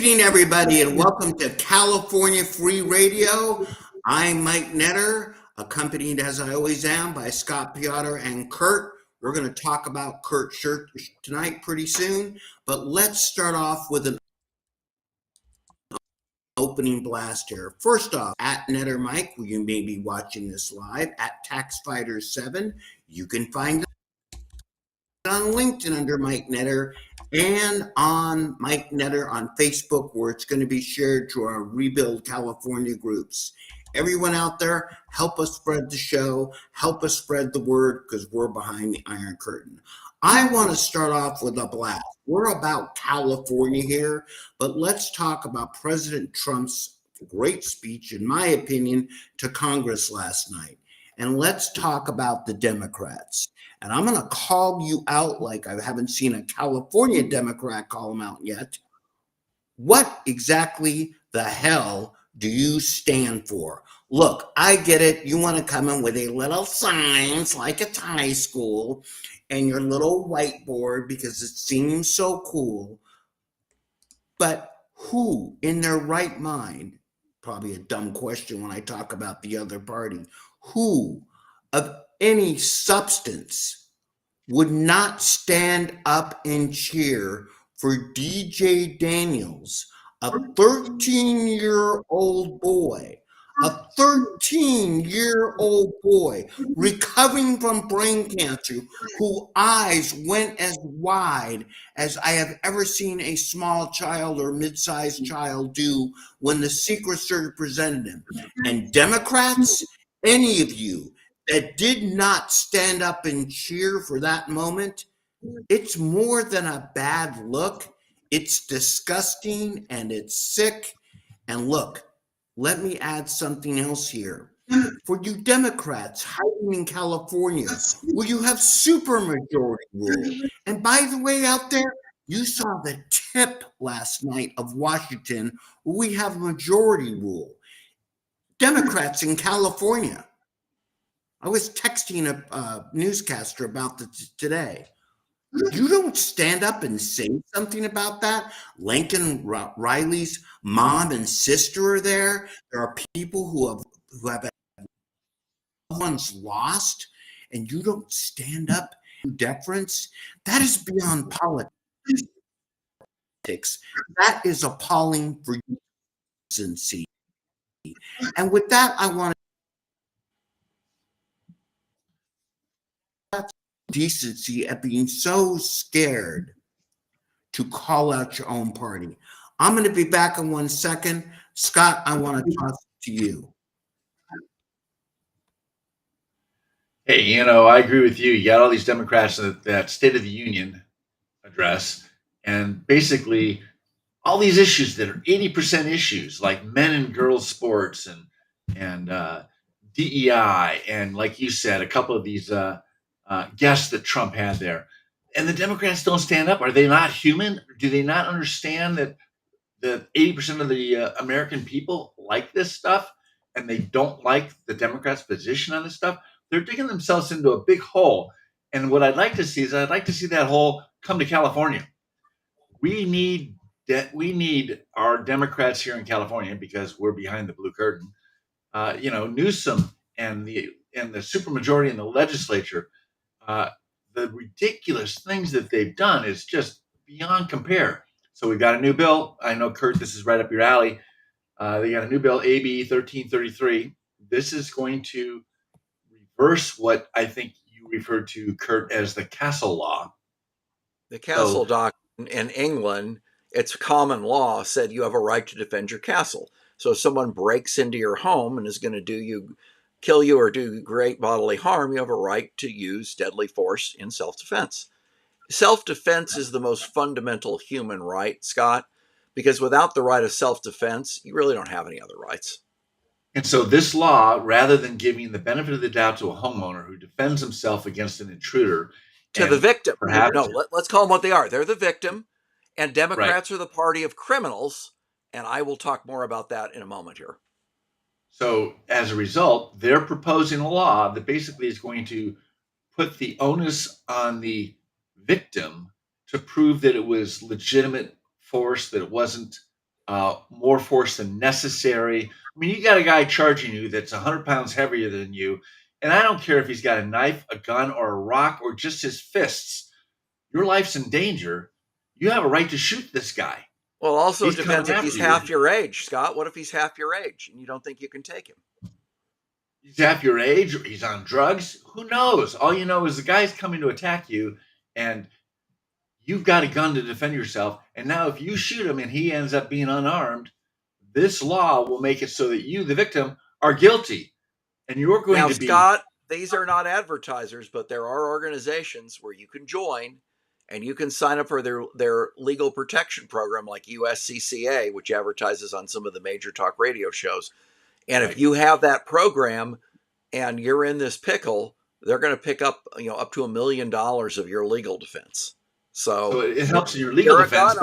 evening, everybody, and welcome to California Free Radio. I'm Mike Netter, accompanied as I always am by Scott Piotr and Kurt. We're going to talk about Kurt Schurz tonight pretty soon, but let's start off with an opening blast here. First off, at Netter Mike, you may be watching this live, at TaxFighters7. You can find on LinkedIn under Mike Netter and on Mike Netter on Facebook, where it's going to be shared to our Rebuild California groups. Everyone out there, help us spread the show, help us spread the word, because we're behind the Iron Curtain. I want to start off with a blast. We're about California here, but let's talk about President Trump's great speech, in my opinion, to Congress last night. And let's talk about the Democrats. And I'm going to call you out like I haven't seen a California Democrat call them out yet. What exactly the hell do you stand for? Look, I get it. You want to come in with a little signs like it's high school and your little whiteboard because it seems so cool. But who in their right mind, probably a dumb question when I talk about the other party, who of any substance would not stand up and cheer for DJ Daniels, a 13-year-old boy, recovering from brain cancer, whose eyes went as wide as I have ever seen a small child or mid-sized child do when the Secret Service presented him. And Democrats, any of you that did not stand up and cheer for that moment, it's more than a bad look. It's disgusting and it's sick. And look, let me add something else here. For you Democrats hiding in California, where you have supermajority rule. And by the way, out there, you saw the tip last night of Washington, where we have majority rule. Democrats in California. I was texting a newscaster about this today. You don't stand up and say something about that. Lincoln Riley's mom and sister are there. There are people who have ones lost, and you don't stand up and deference. That is beyond politics. That is appalling for decency. And with that, I want to decency at being so scared to call out your own party. I'm going to be back in 1 second. Scott, I want to talk to you. Hey, I agree with you. You got all these Democrats that State of the Union address, and basically all these issues that are 80% issues, like men and girls sports and DEI, and like you said, a couple of these guests that Trump had there. And the Democrats don't stand up. Are they not human? Do they not understand that 80% of the American people like this stuff, and they don't like the Democrats' position on this stuff? They're digging themselves into a big hole. And what I'd like to see is that hole come to California. We need our Democrats here in California, because we're behind the blue curtain. Newsom and the supermajority in the legislature. The ridiculous things that they've done is just beyond compare. So we've got a new bill. I know, Kurt, this is right up your alley. They got a new bill, AB 1333. This is going to reverse what I think you referred to, Kurt, as the Castle Law. The Castle Doctrine in England, it's common law, said you have a right to defend your castle. So if someone breaks into your home and is going to kill you or do great bodily harm, you have a right to use deadly force in self-defense. Self-defense is the most fundamental human right, Scott, because without the right of self-defense, you really don't have any other rights. And so this law, rather than giving the benefit of the doubt to a homeowner who defends himself against an intruder, to the victim. Let's call them what they are. They're the victim, and Democrats are the party of criminals, and I will talk more about that in a moment here. So as a result, they're proposing a law that basically is going to put the onus on the victim to prove that it was legitimate force, that it wasn't more force than necessary. I mean, you got a guy charging you that's 100 pounds heavier than you, and I don't care if he's got a knife, a gun, or a rock, or just his fists. Your life's in danger. You have a right to shoot this guy. Well, also He's it depends coming if he's after you. half your age, Scott. What if he's half your age and you don't think you can take him? He's half your age, or he's on drugs. Who knows? All you know is the guy's coming to attack you, and you've got a gun to defend yourself. And now, if you shoot him and he ends up being unarmed, this law will make it so that you, the victim, are guilty. And you're going Now, to be. Scott, these are not advertisers, but there are organizations where you can join and you can sign up for their legal protection program like USCCA, which advertises on some of the major talk radio shows. And if you have that program and you're in this pickle, they're going to pick up, up to $1 million of your legal defense. So it helps in your legal defense.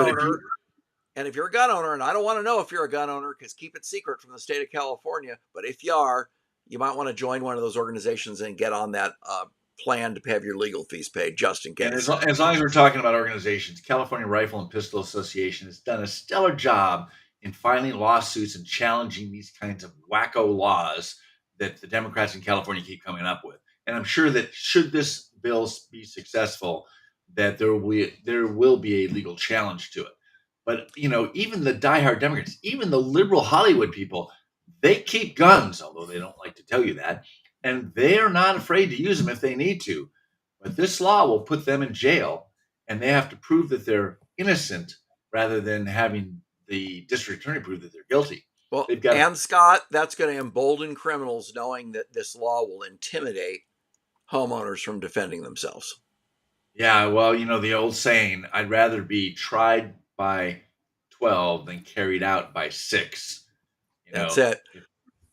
And if you're a gun owner, and I don't want to know if you're a gun owner because keep it secret from the state of California, but if you are, you might want to join one of those organizations and get on that plan to have your legal fees paid just in case. And as long as we're talking about organizations, California Rifle and Pistol Association has done a stellar job in filing lawsuits and challenging these kinds of wacko laws that the Democrats in California keep coming up with. And I'm sure that should this bill be successful, that there will be a legal challenge to it. But, even the diehard Democrats, even the liberal Hollywood people, they keep guns, although they don't like to tell you that. And they're not afraid to use them if they need to. But this law will put them in jail, and they have to prove that they're innocent rather than having the district attorney prove that they're guilty. Well, and Scott, that's going to embolden criminals knowing that this law will intimidate homeowners from defending themselves. Yeah, well, the old saying, I'd rather be tried by 12 than carried out by 6. That's it.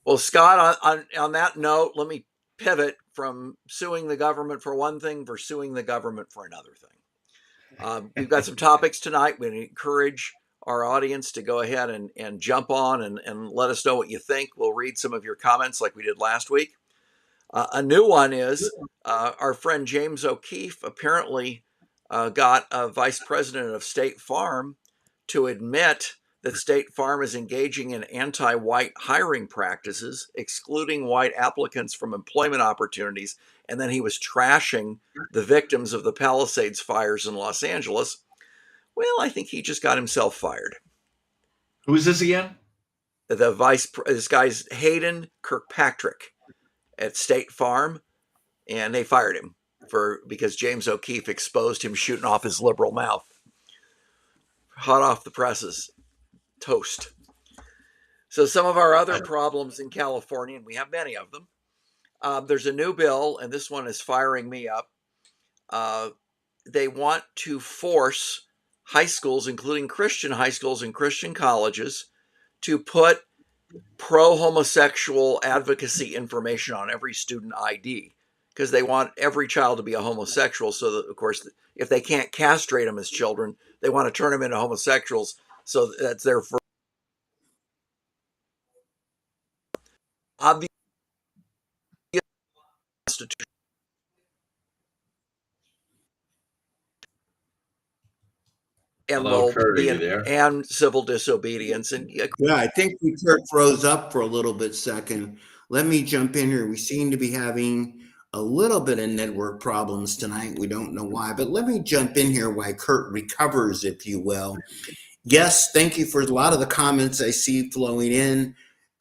Well, Scott, on that note, let me pivot from suing the government for one thing for suing the government for another thing. We've got some topics tonight. We encourage our audience to go ahead and jump on and let us know what you think. We'll read some of your comments like we did last week. A new one is our friend James O'Keefe apparently got a vice president of State Farm to admit that State Farm is engaging in anti-white hiring practices, excluding white applicants from employment opportunities. And then he was trashing the victims of the Palisades fires in Los Angeles. Well, I think he just got himself fired. Who is this again? This guy's Hayden Kirkpatrick at State Farm, and they fired him because James O'Keefe exposed him shooting off his liberal mouth. Hot off the presses. Toast. So some of our other problems in California, and we have many of them, there's a new bill, and this one is firing me up. They want to force high schools, including Christian high schools and Christian colleges, to put pro-homosexual advocacy information on every student ID because they want every child to be a homosexual. So that, of course, if they can't castrate them as children, they want to turn them into homosexuals. So that's their first. Obviously, Constitution. And Hello, Kurt, are you there? And civil disobedience. And yeah, I think Kurt froze up for a little bit second. Let me jump in here. We seem to be having a little bit of network problems tonight. We don't know why, but let me jump in here while Kurt recovers, if you will. Yes, thank you for a lot of the comments I see flowing in.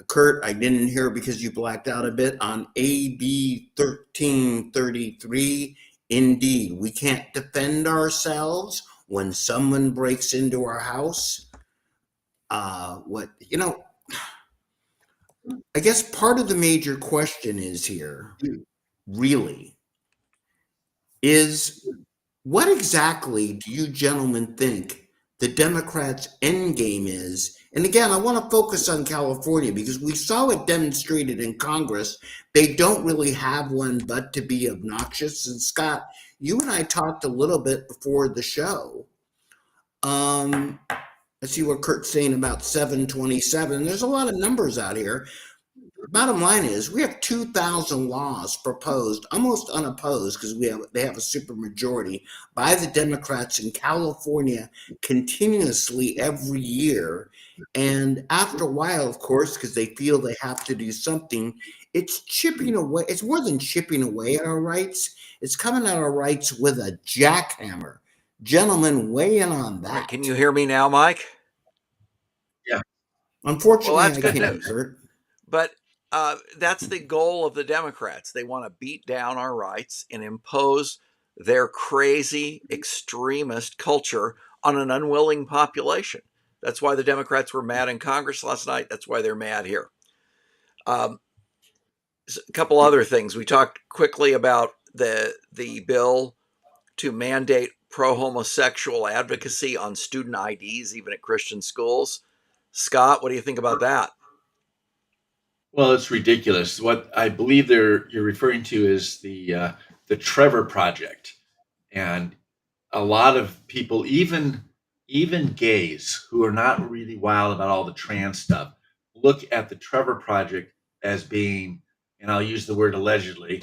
Kurt, I didn't hear because you blacked out a bit on AB 1333. Indeed, we can't defend ourselves when someone breaks into our house. I guess part of the major question is here, really, is what exactly do you gentlemen think the Democrats' end game is? And again, I want to focus on California because we saw it demonstrated in Congress. They don't really have one but to be obnoxious. And Scott, you and I talked a little bit before the show. Let's see what Kurt's saying about 727. There's a lot of numbers out here. bottom line is we have 2,000 laws proposed, almost unopposed, because they have a supermajority by the Democrats in California continuously every year. And after a while, of course, because they feel they have to do something, it's chipping away. It's more than chipping away at our rights. It's coming at our rights with a jackhammer. Gentlemen, weigh in on that. Can you hear me now, Mike? Yeah. Unfortunately, well, that's I good can't, news. Kurt. But that's the goal of the Democrats. They want to beat down our rights and impose their crazy extremist culture on an unwilling population. That's why the Democrats were mad in Congress last night. That's why they're mad here. A couple other things. We talked quickly about the bill to mandate pro-homosexual advocacy on student IDs, even at Christian schools. Scott, what do you think about that? Well, it's ridiculous. What I believe you're referring to is the Trevor Project, and a lot of people, even gays who are not really wild about all the trans stuff, look at the Trevor Project as being, and I'll use the word allegedly,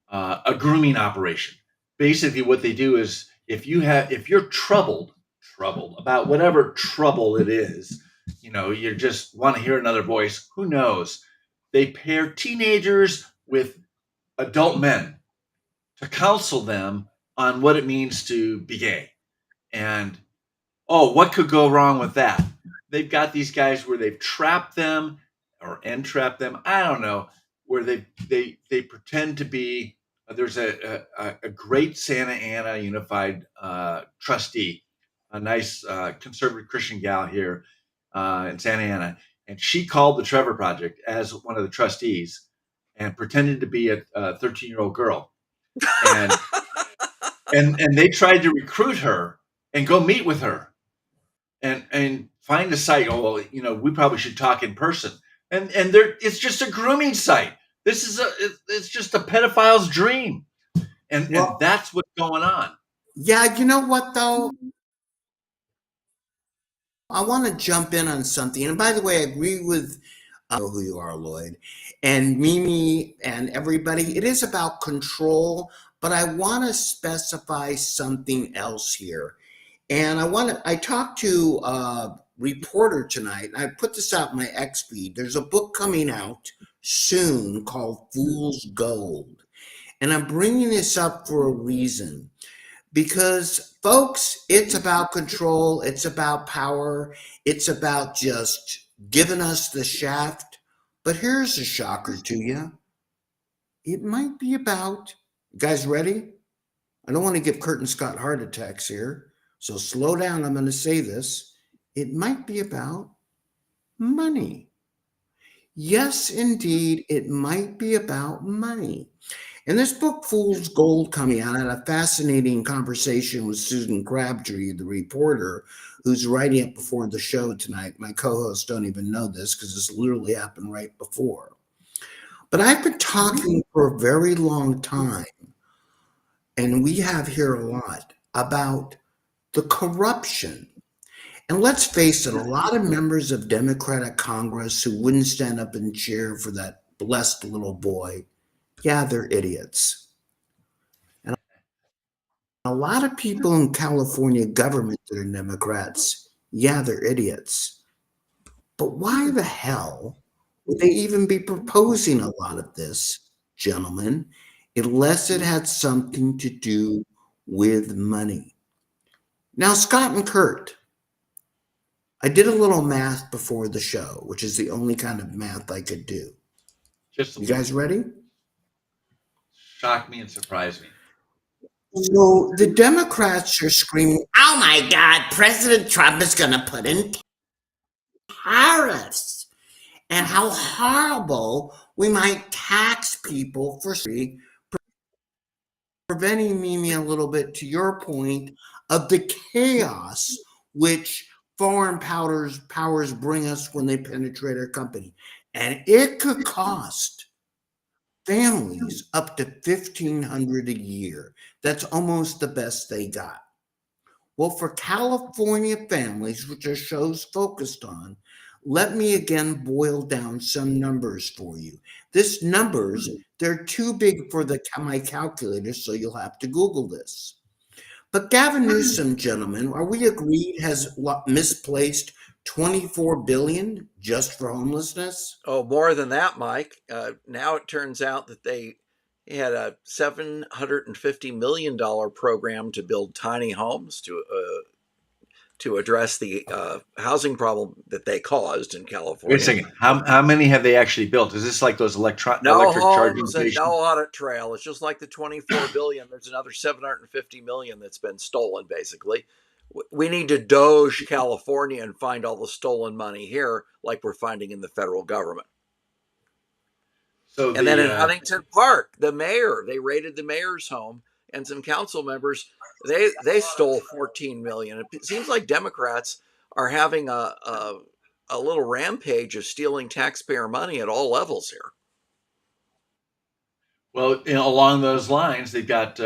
a grooming operation. Basically, what they do is if you're troubled about whatever trouble it is, you just want to hear another voice. Who knows? They pair teenagers with adult men to counsel them on what it means to be gay. And what could go wrong with that? They've got these guys where they've trapped them or entrapped them. I don't know, where they pretend to be. There's a great Santa Ana Unified trustee, a nice conservative Christian gal here in Santa Ana, and she called the Trevor Project as one of the trustees and pretended to be a 13-year-old girl, and and they tried to recruit her and go meet with her and find a site. Oh, well, we probably should talk in person. And it's just a grooming site. It's just a pedophile's dream, and that's what's going on. Yeah, you know what though? I want to jump in on something. And by the way, I agree with who you are, Lloyd, and Mimi and everybody. It is about control, but I want to specify something else here. And I talked to a reporter tonight. I put this out in my X feed. There's a book coming out soon called Fool's Gold. And I'm bringing this up for a reason. Because, folks, it's about control. It's about power. It's about just giving us the shaft. But here's a shocker to you. It might be about, you guys ready? I don't want to give Kurt and Scott heart attacks here. So slow down. I'm going to say this. It might be about money. Yes, indeed, it might be about money. In this book, Fool's Gold, coming out, I had a fascinating conversation with Susan Crabtree, the reporter, who's writing it before the show tonight. My co-hosts don't even know this because this literally happened right before. But I've been talking for a very long time, and we have here a lot, about the corruption. And let's face it, a lot of members of Democratic Congress who wouldn't stand up and cheer for that blessed little boy, yeah, they're idiots. And a lot of people in California government that are Democrats, yeah, they're idiots. But why the hell would they even be proposing a lot of this, gentlemen, unless it had something to do with money? Now, Scott and Kurt, I did a little math before the show, which is the only kind of math I could do. You guys ready? Shock me and surprise me. So the Democrats are screaming, oh my God, President Trump is going to put in tariffs. And how horrible we might tax people for preventing me a little bit to your point of the chaos which foreign powers bring us when they penetrate our company. And it could cost families up to $1,500 a year. That's almost the best they got. Well, for California families, which our show's focused on, let me again boil down some numbers for you. This numbers, they're too big for my calculator, so you'll have to Google this. But Gavin Newsom, gentlemen, are we agreed, has misplaced 24 billion just for homelessness? Oh, more than that, Mike. Now it turns out that they had a $750 million program to build tiny homes to address the housing problem that they caused in California. Wait a second. How many have they actually built? Is this like those electric charging homes and stations? no audit trail. It's just like the 24 billion. There's another 750 million that's been stolen, basically. We need to Doge California and find all the stolen money here, like we're finding in the federal government. So and then in Huntington Park, the mayor, they raided the mayor's home, and some council members, they stole 14 million. It seems like Democrats are having a little rampage of stealing taxpayer money at all levels here. Well, along those lines, they've got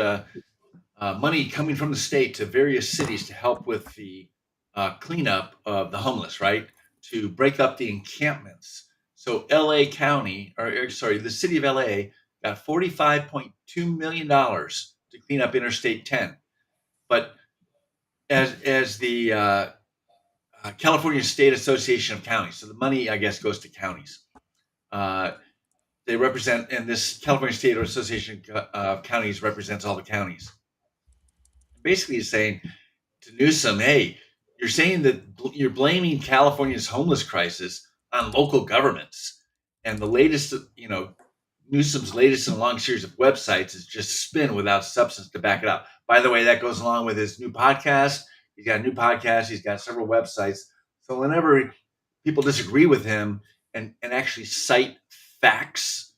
money coming from the state to various cities to help with the cleanup of the homeless, right? To break up the encampments. So LA County, the city of LA got $45.2 million to clean up Interstate 10. But as the California State Association of Counties, so the money, I guess, goes to counties. They represent, and this California State Association of Counties represents all the counties. Basically, he's saying to Newsom, hey, you're saying that you're blaming California's homeless crisis on local governments. And the latest, Newsom's latest in a long series of websites is just spin without substance to back it up. By the way, that goes along with his new podcast. He's got a new podcast. He's got several websites. So whenever people disagree with him and actually cite facts,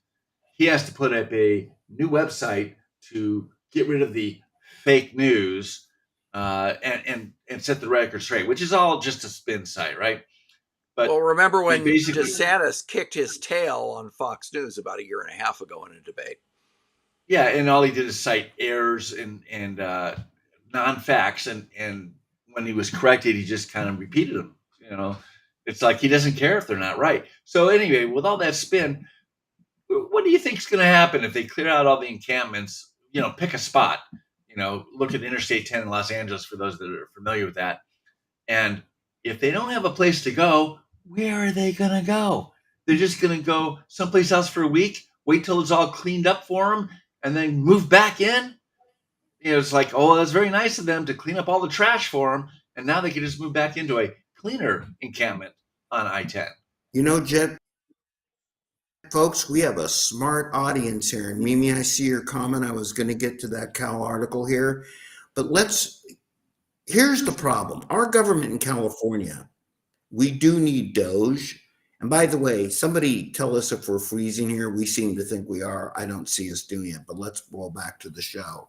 he has to put up a new website to get rid of the fake news and set the record straight, which is all just a spin site, right? But well, remember when DeSantis kicked his tail on Fox News about a year and a half ago in a debate? Yeah, and all he did is cite errors and non-facts, and when he was corrected, he just kind of repeated them. It's like he doesn't care if they're not right. So anyway, with all that spin, what do you think is going to happen if they clear out all the encampments? Pick a spot. Look at Interstate 10 in Los Angeles for those that are familiar with that. And if they don't have a place to go, where are they going to go? They're just going to go someplace else for a week, wait till it's all cleaned up for them, and then move back in. It's like, oh, that's very nice of them to clean up all the trash for them, and now they can just move back into a cleaner encampment on I-10. Jed, folks, we have a smart audience here. And Mimi, I see your comment. I was going to get to that Cal article here, but here's the problem. Our government in California, we do need Doge. And by the way, somebody tell us if we're freezing here. We seem to think we are. I don't see us doing it, but let's roll back to the show.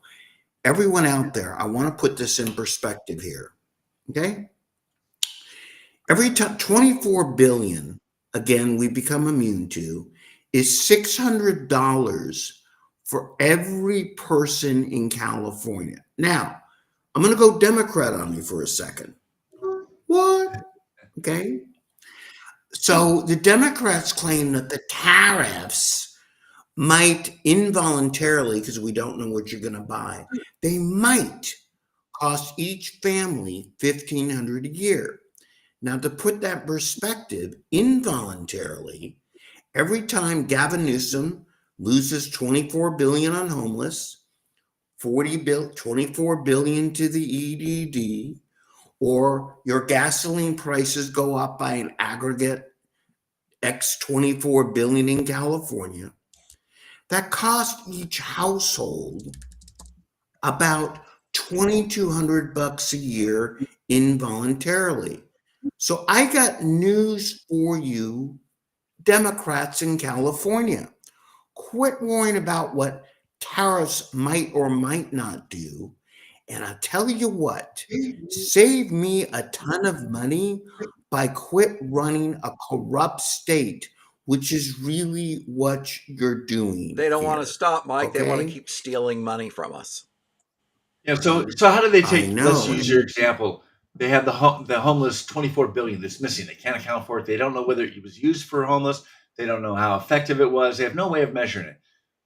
Everyone out there, I want to put this in perspective here. Okay? Every time 24 billion, again, we become immune to, is $600 for every person in California. Now, I'm going to go Democrat on you for a second. What? Okay. So the Democrats claim that the tariffs might involuntarily, because we don't know what you're going to buy, they might cost each family $1,500 a year. Now, to put that in perspective, involuntarily, every time Gavin Newsom loses $24 billion on homeless, 24 billion to the EDD, or your gasoline prices go up by an aggregate X 24 billion in California, that costs each household about $2,200 a year involuntarily. So I got news for you, Democrats in California. Quit worrying about what tariffs might or might not do. And I tell you what, save me a ton of money by quit running a corrupt state, which is really what you're doing. They don't want to stop, Mike. Okay? They want to keep stealing money from us. Yeah. So how do they I take? Let's know. use your example. They have the homeless 24 billion that's missing. They can't account for it. They don't know whether it was used for homeless. They don't know how effective it was. They have no way of measuring it.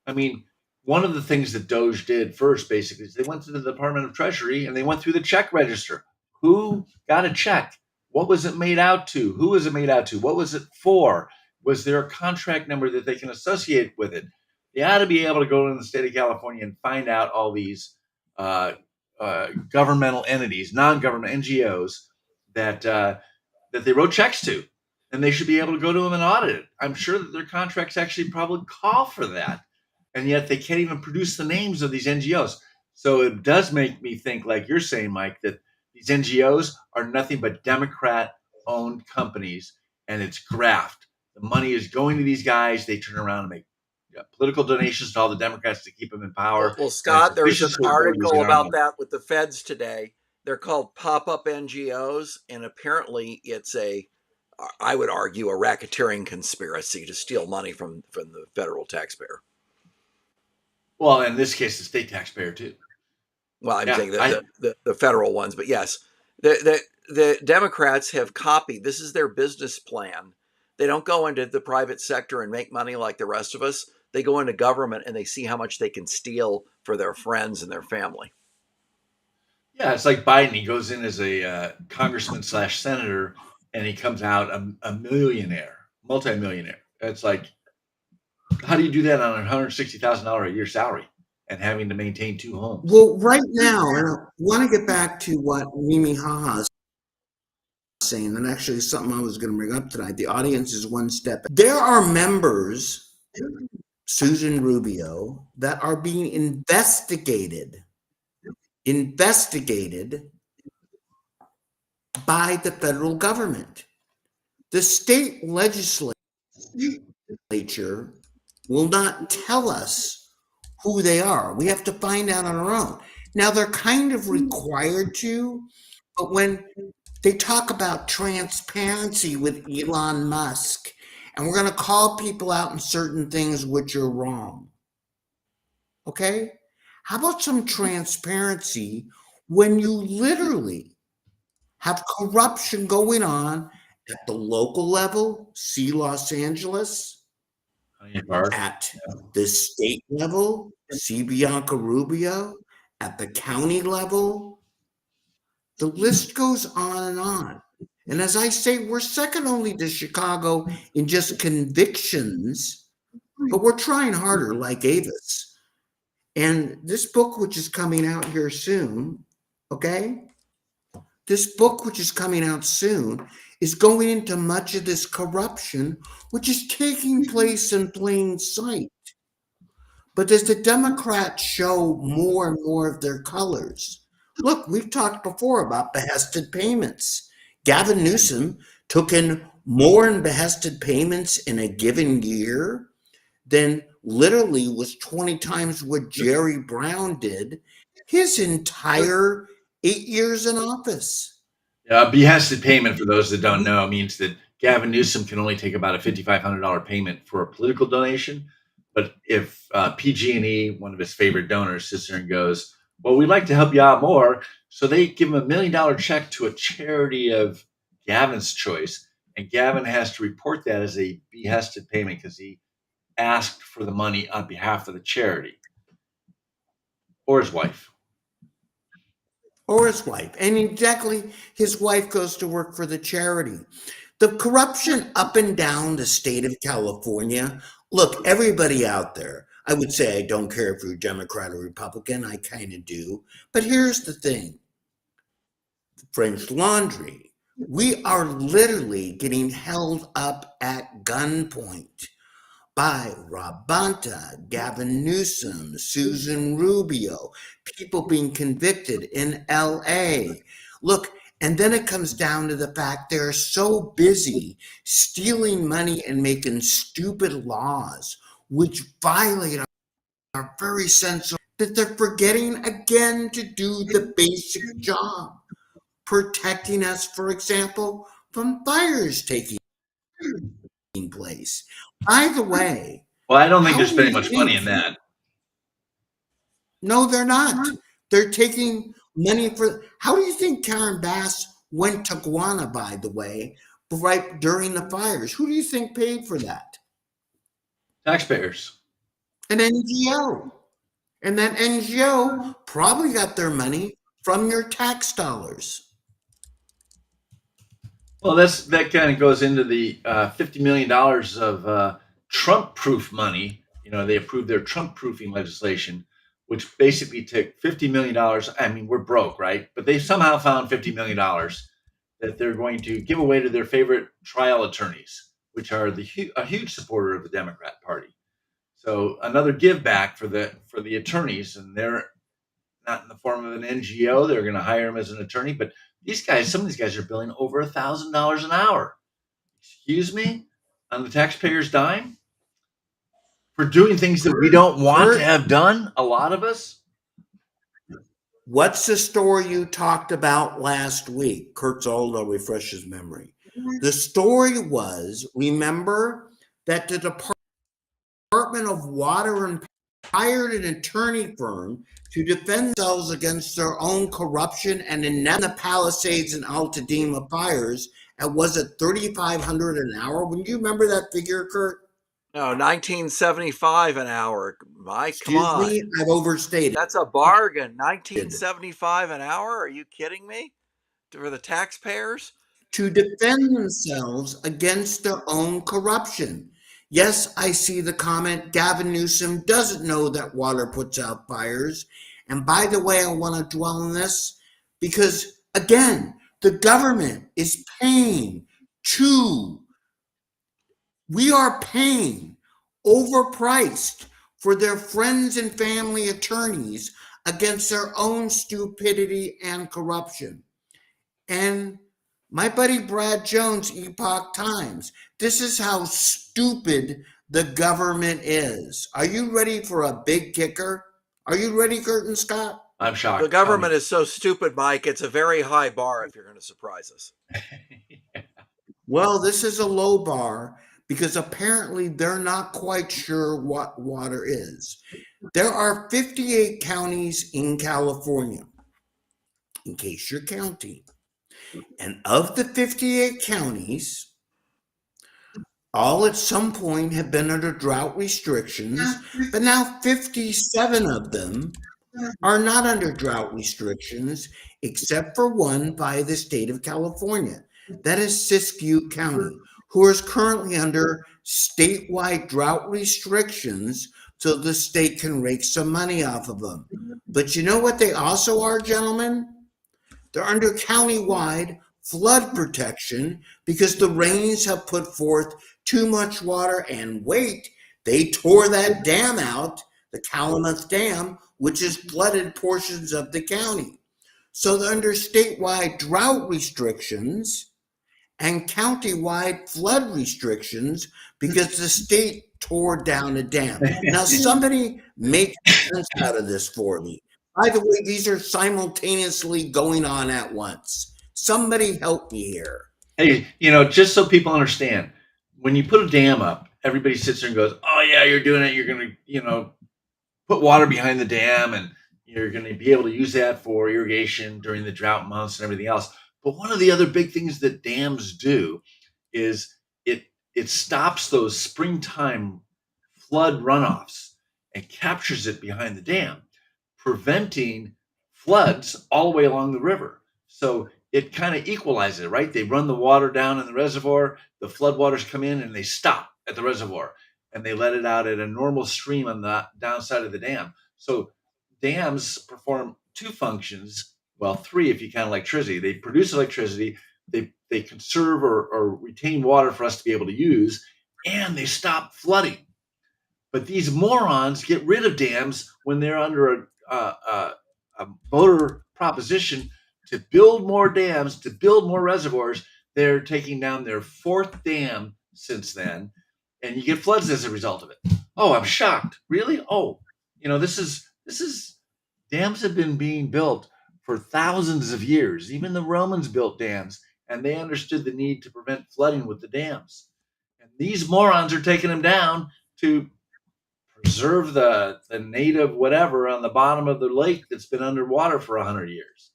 I mean, one of the things that Doge did first, basically, is they went to the Department of Treasury and they went through the check register. Who got a check? What was it made out to? Who was it made out to? What was it for? Was there a contract number that they can associate with it? They ought to be able to go to the state of California and find out all these uh, governmental entities, non-government NGOs that they wrote checks to, and they should be able to go to them and audit it. I'm sure that their contracts actually probably call for that, and yet they can't even produce the names of these NGOs. So it does make me think, like you're saying, Mike, that these NGOs are nothing but Democrat-owned companies, and it's graft. The money is going to these guys. They turn around and make political donations to all the Democrats to keep them in power. Well, Scott, there was an Vicious circle article using our about money. that with the feds today. They're called pop-up NGOs, and apparently it's I would argue, a racketeering conspiracy to steal money from the federal taxpayer. Well, in this case, the state taxpayer too. Well, I'm saying the federal ones, but yes, the Democrats have copied. This is their business plan. They don't go into the private sector and make money like the rest of us. They go into government and they see how much they can steal for their friends and their family. Yeah, it's like Biden. He goes in as a congressman slash senator, and he comes out a millionaire, multimillionaire. It's like, how do you do that on a $160,000 a year salary and having to maintain 2 homes? Well, right now, and I want to get back to what Mimi Haha is saying, and actually something I was going to bring up tonight. The audience is one step. There are members, Susan Rubio, that are being investigated by the federal government. The state legislature will not tell us who they are. We have to find out on our own. Now, they're kind of required to, but when they talk about transparency with Elon Musk, and we're going to call people out on certain things which are wrong. Okay? How about some transparency when you literally have corruption going on at the local level, see Los Angeles, at the state level, see Bianca Rubio, at the county level? The list goes on and on. And as I say, we're second only to Chicago in just convictions, but we're trying harder, like Avis. And this book, which is coming out here soon, okay? This book, which is coming out soon, is going into much of this corruption, which is taking place in plain sight. But as the Democrats show more and more of their colors, look, we've talked before about behested payments. Gavin Newsom took in more in behested payments in a given year than literally was 20 times what Jerry Brown did his entire 8 years in office. Behested payment, for those that don't know, means that Gavin Newsom can only take about a $5,500 payment for a political donation. But if PG&E, one of his favorite donors, sits there and goes, well, we'd like to help you out more. So they give him $1 million check to a charity of Gavin's choice. And Gavin has to report that as a behested payment because he asked for the money on behalf of the charity or his wife. And exactly, his wife goes to work for the charity. The corruption up and down the state of California, look, everybody out there, I would say I don't care if you're Democrat or Republican, I kind of do. But here's the thing, French Laundry, we are literally getting held up at gunpoint by Rob Bonta, Gavin Newsom, Susan Rubio, people being convicted in LA. Look, and then it comes down to the fact they're so busy stealing money and making stupid laws which violate our very sense of that they're forgetting again to do the basic job, protecting us, for example, from fires taking place. By the way, well, I don't think they're spending much money in that. No, they're not. They're taking money for. How do you think Karen Bass went to Guana, by the way, right during the fires? Who do you think paid for that? Taxpayers. An NGO. And that NGO probably got their money from your tax dollars. Well, that kind of goes into the $50 million of Trump-proof money. They approved their Trump-proofing legislation, which basically took $50 million. I mean, we're broke, right? But they somehow found $50 million that they're going to give away to their favorite trial attorneys, which are a huge supporter of the Democrat Party. So another give back for the attorneys, and they're not in the form of an NGO. They're going to hire him as an attorney, but some of these guys are billing over $1,000 an hour. Excuse me, on the taxpayer's dime for doing things that we don't want to have done. A lot of us. What's the story you talked about last week? Kurt's old. I'll refresh his memory. The story was, remember that the Department of Water and hired an attorney firm to defend themselves against their own corruption and in the Palisades and Altadena fires at, was it $3,500 an hour? When you remember that figure, Kurt? No, $19.75 an hour. Mike, Excuse come on. me, I've overstated. That's a bargain. $19.75 an hour? Are you kidding me? For the taxpayers? To defend themselves against their own corruption. Yes, I see the comment, Gavin Newsom doesn't know that water puts out fires. And by the way, I want to dwell on this because, again, the government is paying we are paying overpriced for their friends and family attorneys against their own stupidity and corruption. And my buddy Brad Jones, Epoch Times, this is how stupid the government is. Are you ready for a big kicker? Are you ready, Kurt and Scott? I'm shocked. The government is so stupid, Mike. It's a very high bar if you're going to surprise us. Well, this is a low bar because apparently they're not quite sure what water is. There are 58 counties in California, in case you're counting. And of the 58 counties, all at some point have been under drought restrictions, but now 57 of them are not under drought restrictions, except for one by the state of California. That is Siskiyou County, who is currently under statewide drought restrictions so the state can rake some money off of them. But you know what they also are, gentlemen? They're under countywide flood protection because the rains have put forth too much water. And wait, they tore that dam out, the Calumet Dam, which has flooded portions of the county. So they're under statewide drought restrictions and countywide flood restrictions because the state tore down a dam. Now, somebody make sense out of this for me. By the way, these are simultaneously going on at once. Somebody help me here. Hey, just so people understand, when you put a dam up, everybody sits there and goes, oh, yeah, you're doing it. You're going to, put water behind the dam and you're going to be able to use that for irrigation during the drought months and everything else. But one of the other big things that dams do is it stops those springtime flood runoffs and captures it behind the dam, preventing floods all the way along the river. So it kind of equalizes it, right? They run the water down in the reservoir, the floodwaters come in and they stop at the reservoir and they let it out at a normal stream on the downside of the dam. So dams perform two functions, well, three if you count electricity. They produce electricity, they conserve or retain water for us to be able to use, and they stop flooding. But these morons get rid of dams when they're under a voter proposition to build more dams, to build more reservoirs. They're taking down their fourth dam since then, and you get floods as a result of it. Oh, I'm shocked. Really? Oh, this is dams have been being built for thousands of years. Even the Romans built dams, and they understood the need to prevent flooding with the dams. And these morons are taking them down to preserve the native whatever on the bottom of the lake that's been underwater for 100 years.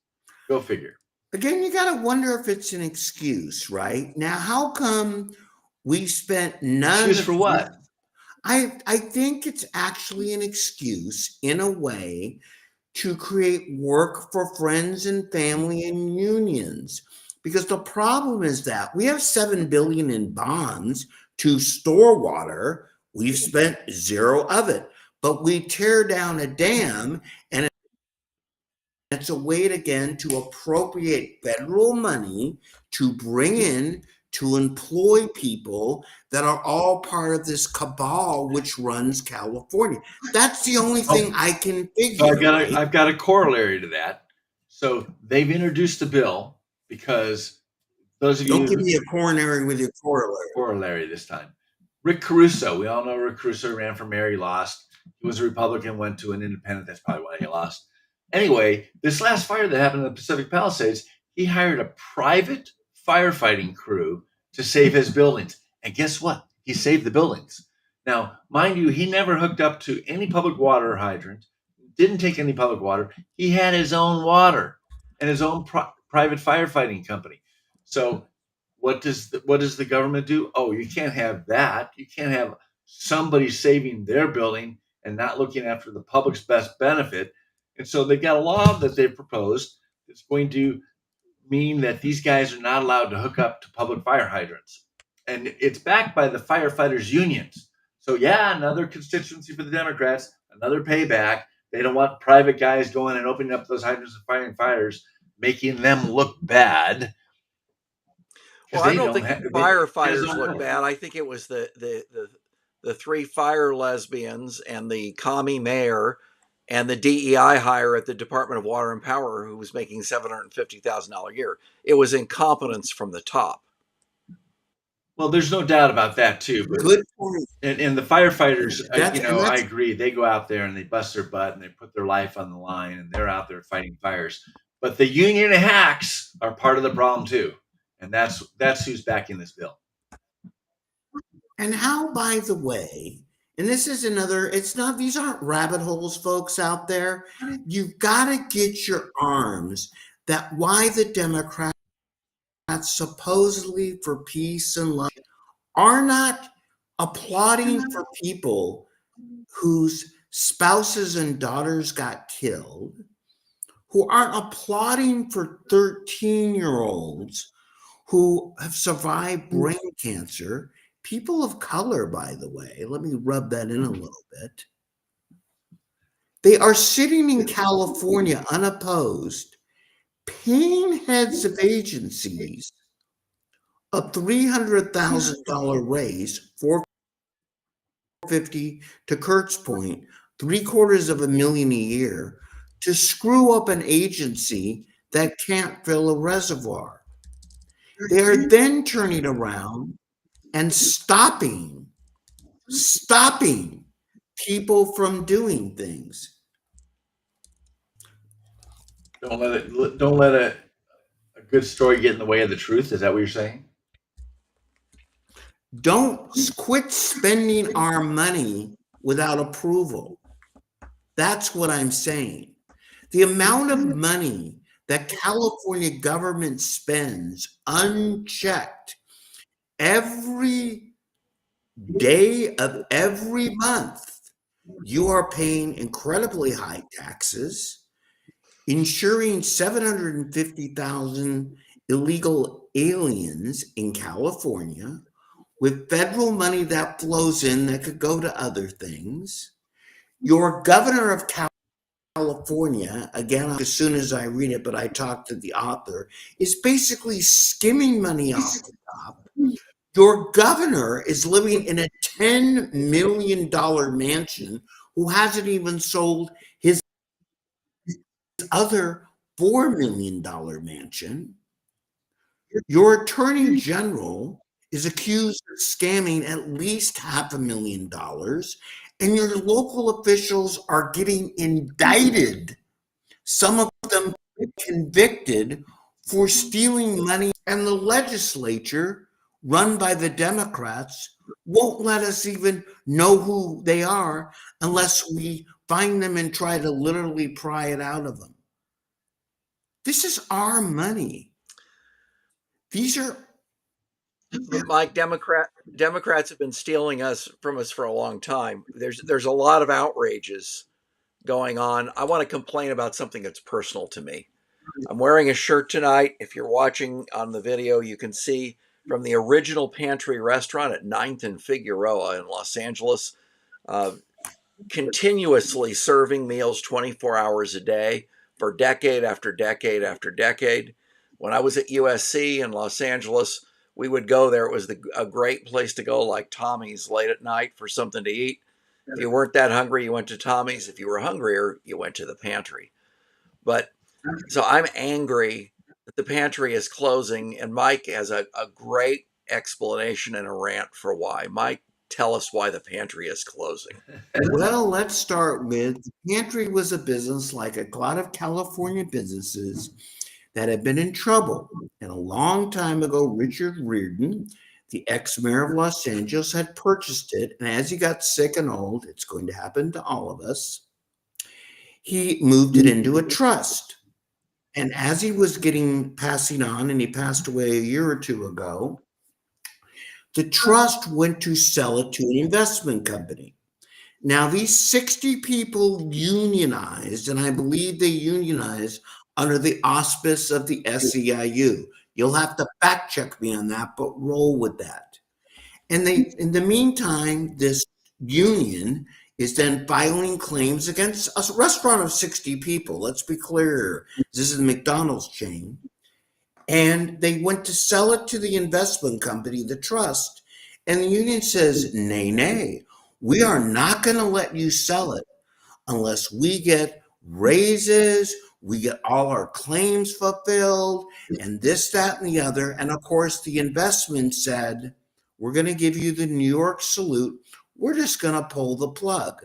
Go figure. Again, you got to wonder if it's an excuse, right? Now, how come we spent none Excuse of for what? I think it's actually an excuse in a way to create work for friends and family and unions. Because the problem is that we have $7 billion in bonds to store water. We've spent zero of it, but we tear down a dam, and it's a way again to appropriate federal money to bring in to employ people that are all part of this cabal which runs California. That's the only thing I can figure. So I've got a corollary to that. So they've introduced a bill because those of you don't give me a coronary with your corollary this time. Rick Caruso, we all know Rick Caruso ran for mayor, he lost. He was a Republican, went to an independent. That's probably why he lost. Anyway, this last fire that happened in the Pacific Palisades, he hired a private firefighting crew to save his buildings. And guess what? He saved the buildings. Now, mind you, he never hooked up to any public water hydrant, didn't take any public water. He had his own water and his own private firefighting company. So what does the government do? Oh, you can't have that. You can't have somebody saving their building and not looking after the public's best benefit. And so they've got a law that they've proposed that's going to mean that these guys are not allowed to hook up to public fire hydrants. And it's backed by the firefighters unions. So yeah, another constituency for the Democrats, another payback. They don't want private guys going and opening up those hydrants and fighting fires, making them look bad. Well, I don't think firefighters look bad. I think it was the three fire lesbians and the commie mayor and the DEI hire at the Department of Water and Power who was making $750,000 a year. It was incompetence from the top. Well, there's no doubt about that too. But good point. And the firefighters, I agree. They go out there and they bust their butt and they put their life on the line and they're out there fighting fires. But the union hacks are part of the problem too. And that's who's backing this bill. And how, by the way, and this is another, these aren't rabbit holes, folks out there. You've got to get your arms that why the Democrats, supposedly for peace and love, are not applauding for people whose spouses and daughters got killed, who aren't applauding for 13-year-olds who have survived brain cancer. People of color, by the way, let me rub that in a little bit. They are sitting in California unopposed, paying heads of agencies a $300,000 raise, $450,000 to Kurt's point, $750,000 a year to screw up an agency that can't fill a reservoir. They are then turning around and stopping people from doing things. Don't let a good story get in the way of the truth. Is that what you're saying? Don't quit spending our money without approval. That's what I'm saying. The amount of money that California government spends unchecked every day of every month, you are paying incredibly high taxes, insuring 750,000 illegal aliens in California with federal money that flows in that could go to other things. Your governor of California, again, as soon as I read it, but I talked to the author, is basically skimming money off the top. Your governor is living in a $10 million mansion who hasn't even sold his other $4 million mansion. Your attorney general is accused of scamming at least $500,000, and your local officials are getting indicted, some of them convicted for stealing money, and the legislature run by the Democrats won't let us even know who they are unless we find them and try to literally pry it out of them. This is our money. These are. But Mike, Democrats have been stealing from us for a long time. There's a lot of outrages going on. I want to complain about something that's personal to me. I'm wearing a shirt tonight. If you're watching on the video, you can see from the original Pantry restaurant at 9th and Figueroa in Los Angeles, continuously serving meals 24 hours a day for decade after decade after decade. When I was at USC in Los Angeles, we would go there. It was a great place to go, like Tommy's late at night for something to eat. If you weren't that hungry, you went to Tommy's. If you were hungrier, you went to the Pantry. But so I'm angry that the Pantry is closing, and Mike has a great explanation and a rant for why. Mike, tell us why the Pantry is closing. Well, let's start with the Pantry was a business like a lot of California businesses that had been in trouble. And a long time ago, Richard Riordan, the ex-mayor of Los Angeles, had purchased it. And as he got sick and old, it's going to happen to all of us, he moved it into a trust. And as he was passing on, and he passed away a year or two ago, the trust went to sell it to an investment company. Now, these 60 people unionized, and I believe they unionized under the auspice of the SEIU. You'll have to fact check me on that, but roll with that. And in the meantime, this union is then filing claims against a restaurant of 60 people. Let's be clear. This is the McDonald's chain. And they went to sell it to the investment company, the trust. And the union says, nay, we are not going to let you sell it unless we get raises, we get all our claims fulfilled, and this, that, and the other. And of course, the investment said, we're going to give you the New York salute. We're just going to pull the plug.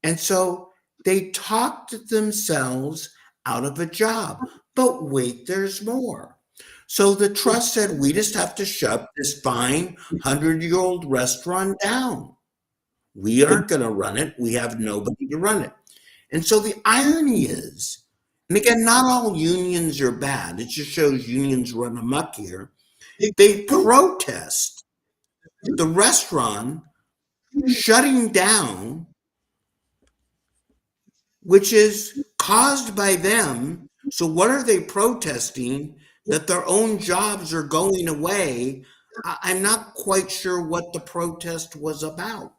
And so they talked themselves out of a job. But wait, there's more. So the trust said, we just have to shut this fine 100-year-old restaurant down. We aren't going to run it. We have nobody to run it. And so the irony is, and again, not all unions are bad. It just shows unions run amok here. They protest the restaurant shutting down, which is caused by them. So what are they protesting? That their own jobs are going away. I'm not quite sure what the protest was about,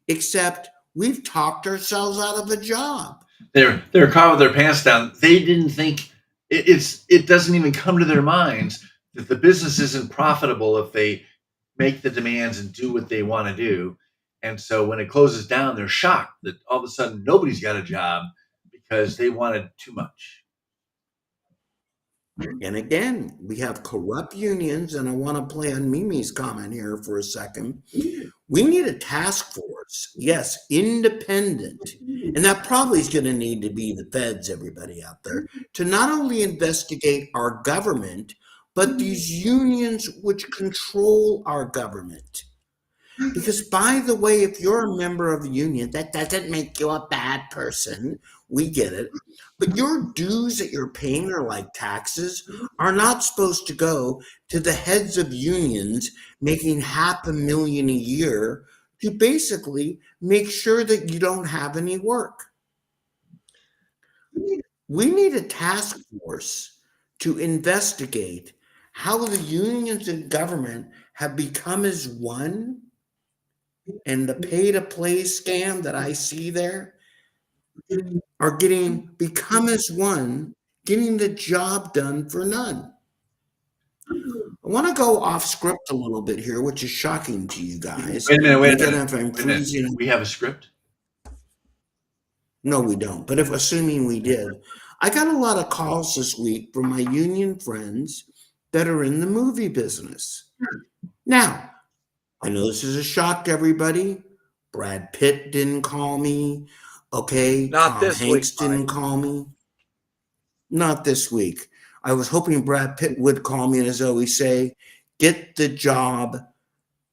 except we've talked ourselves out of a job. They're caught with their pants down. They didn't think it doesn't even come to their minds that the business isn't profitable if they make the demands and do what they want to do. And so when it closes down, they're shocked that all of a sudden nobody's got a job because they wanted too much. And again, we have corrupt unions, and I want to play on Mimi's comment here for a second. We need a task force, yes, independent, and that probably is going to need to be the feds, everybody out there, to not only investigate our government, but these unions which control our government. Because, by the way, if you're a member of a union, that doesn't make you a bad person. We get it. But your dues that you're paying, are like taxes, are not supposed to go to the heads of unions making $500,000 a year to basically make sure that you don't have any work. We need a task force to investigate how the unions and government have become as one. And the pay-to-play scam that I see there are become as one, getting the job done for none. I want to go off script a little bit here, which is shocking to you guys. Wait a minute. We have a script? No, we don't. But assuming we did, I got a lot of calls this week from my union friends that are in the movie business. Now, I know this is a shock to everybody. Brad Pitt didn't call me. Okay. Not this week. Hanks didn't call me. Not this week. I was hoping Brad Pitt would call me and, as I always say, get the job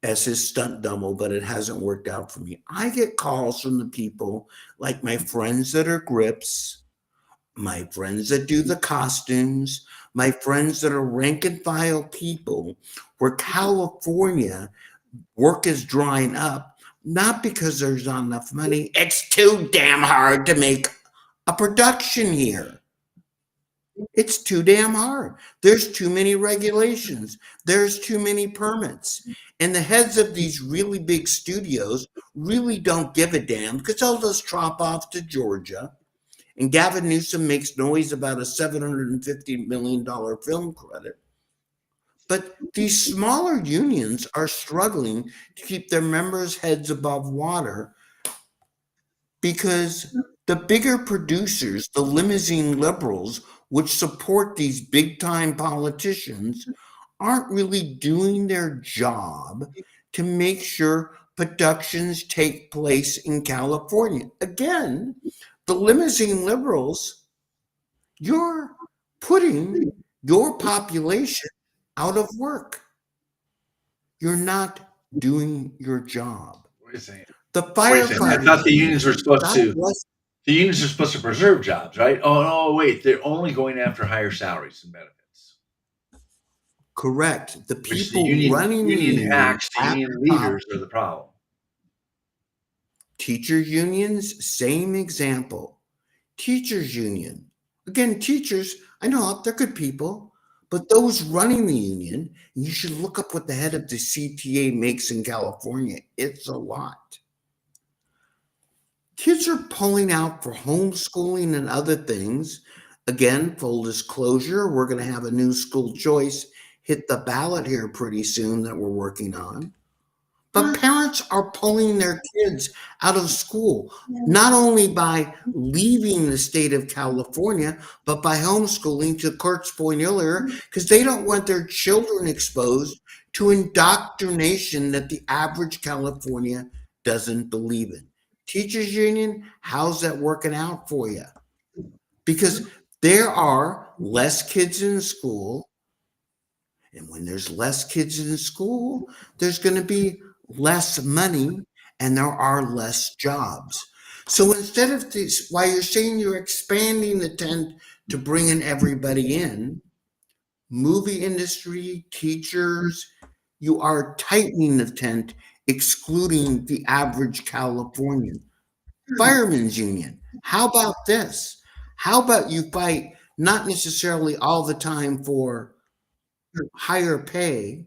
as his stunt double, but it hasn't worked out for me. I get calls from the people like my friends that are grips, my friends that do the costumes, my friends that are rank and file people, where California work is drying up, not because there's not enough money. It's too damn hard to make a production here. It's too damn hard. There's too many regulations. There's too many permits. And the heads of these really big studios really don't give a damn because they'll just drop off to Georgia. And Gavin Newsom makes noise about a $750 million film credit. But these smaller unions are struggling to keep their members' heads above water because the bigger producers, the limousine liberals, which support these big time politicians, aren't really doing their job to make sure productions take place in California. Again, the limousine liberals, you're putting your population out of work. You're not doing your job. Wait a second. The Wait a second. I firefighters. thought the unions were supposed God to. bless- The unions are supposed to preserve jobs, right? Oh no, wait, they're only going after higher salaries and benefits. Correct. The Which the people union, running the union union hacks, the at union the top, leaders are the problem. teachers unions, same example. Teachers union. Again, teachers, I know they're good people, but those running the union, you should look up what the head of the CTA makes in California. It's a lot. Kids are pulling out for homeschooling and other things. Again, full disclosure, we're going to have a new school choice hit the ballot here pretty soon that we're working on. But parents are pulling their kids out of school, not only by leaving the state of California, but by homeschooling, to Kurt's point earlier, because they don't want their children exposed to indoctrination that the average California doesn't believe in. Teachers union, how's that working out for you? Because there are less kids in school. And when there's less kids in school, there's going to be less money and there are less jobs. So instead of this, while you're saying you're expanding the tent to bring in everybody in, movie industry, teachers, you are tightening the tent, excluding the average Californian. Firemen's union, how about this? How about you fight not necessarily all the time for higher pay,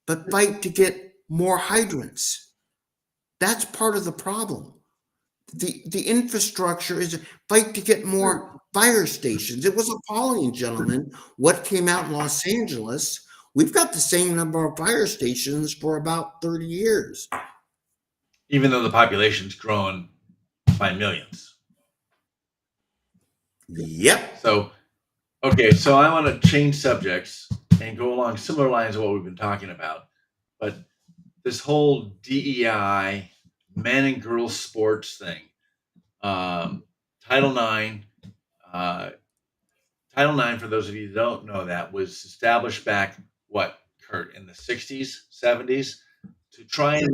but fight to get more hydrants? That's part of the problem. The infrastructure is fight to get more fire stations. It was appalling, gentlemen, what came out in Los Angeles. We've got the same number of fire stations for about 30 years. Even though the population's grown by millions. Yep. So, okay, so I want to change subjects and go along similar lines of what we've been talking about. But this whole DEI, men and girls sports thing, Title IX, Title IX, for those of you who don't know that, was established back, what, Kurt, in the 60s, 70s, to try and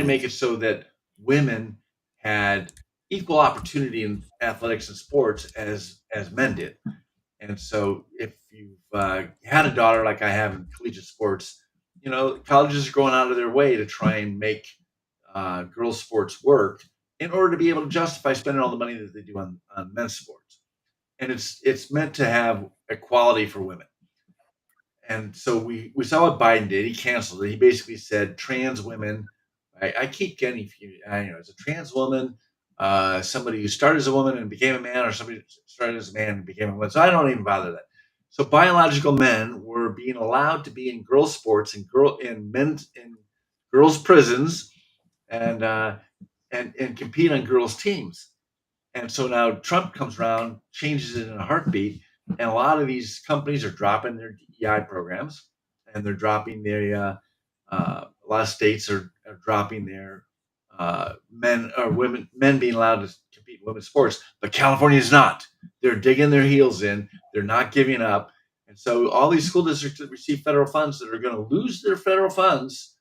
make it so that women had equal opportunity in athletics and sports as men did. And so if you've had a daughter like I have in collegiate sports, you know, colleges are going out of their way to try and make girls' sports work in order to be able to justify spending all the money that they do on men's sports. And it's meant to have equality for women. And so we saw what Biden did. He canceled it. He basically said trans women. I keep getting, as a trans woman, somebody who started as a woman and became a man, or somebody who started as a man and became a woman. So I don't even bother that. So biological men were being allowed to be in girls' sports and girls' prisons and compete on girls' teams. And so now Trump comes around, changes it in a heartbeat, and a lot of these companies are dropping their DEI programs, and they're dropping their a lot of states are dropping their men being allowed to compete in women's sports, but California is not. They're digging their heels in. They're not giving up, And so all these school districts that receive federal funds that are going to lose their federal funds,